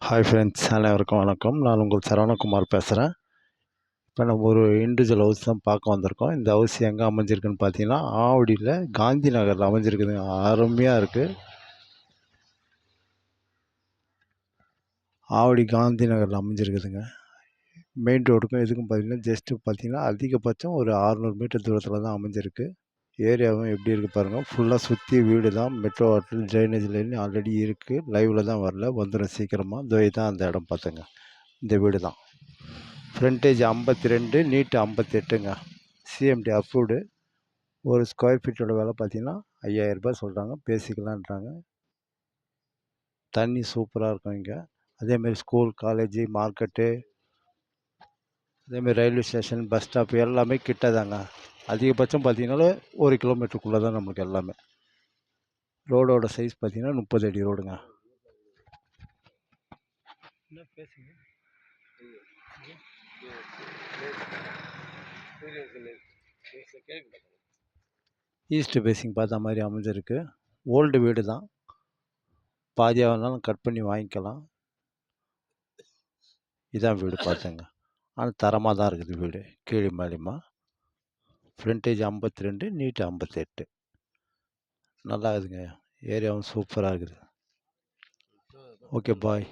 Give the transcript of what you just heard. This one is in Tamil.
ஹாய் ஃப்ரெண்ட்ஸ், அனைவருக்கும் வணக்கம். நான் உங்கள் சரவணகுமார் பேசுகிறேன். இப்போ நம்ம ஒரு இண்டிவிஜுவல் ஹவுஸ் தான் பார்க்க வந்திருக்கோம். இந்த ஹவுஸ் எங்கே அமைஞ்சிருக்குன்னு பார்த்தீங்கன்னா, ஆவடியில் காந்தி நகரில் அமைஞ்சிருக்குதுங்க. அருமையாக இருக்குது. ஆவடி காந்தி நகரில் அமைஞ்சிருக்குதுங்க. மெயின் ரோடுக்கும் இதுக்கும் பார்த்தீங்கன்னா அதிகபட்சம் ஒரு 600 மீட்டர் தூரத்தில் தான் அமைஞ்சிருக்கு. ஏரியாவும் எப்படி இருக்குது பாருங்கள். ஃபுல்லாக சுற்றி வீடு தான். Metro water drainage line already இருக்குது. லைவில் தான் வரல, வந்துடும் சீக்கிரமாக. தான் அந்த இடம் பார்த்துங்க. இந்த வீடு தான். ஃப்ரண்டேஜ் 52, நீட்டு 58ங்க. CMD approved. ஒரு ஸ்கொயர் ஃபீட்டோட விலை பார்த்தீங்கன்னா 5000 சொல்கிறாங்க. பேசிக்கலான்றாங்க. தண்ணி சூப்பராக இருக்கும் இங்கே. அதேமாரி ஸ்கூல், காலேஜு, மார்க்கெட்டு, அதேமாரி ரயில்வே ஸ்டேஷன், பஸ் ஸ்டாப் எல்லாமே கிட்ட தாங்க. அதிகபட்சம் பார்த்தீங்கன்னா 1 கிலோமீட்டருக்குள்ளே தான் நம்மளுக்கு எல்லாமே. ரோடோட சைஸ் பார்த்தீங்கன்னா 30 அடி ரோடுங்க. என்ன பேசுங்க ஈஸ்ட் பேசிங் பார்த்த மாதிரி அமைஞ்சிருக்கு. ஓல்டு வீடு தான். பாதியாக வேணாலும் கட் பண்ணி வாங்கிக்கலாம். இதான் வீடு பார்த்துங்க. ஆனால் தரமாக தான் இருக்குது வீடு. கீழே மேலேயுமா. ஃப்ரண்டேஜ் 52, நீட்டு 58. நல்லா இருக்குதுங்க. ஏரியாவும் சூப்பராக இருக்குது. Okay bye.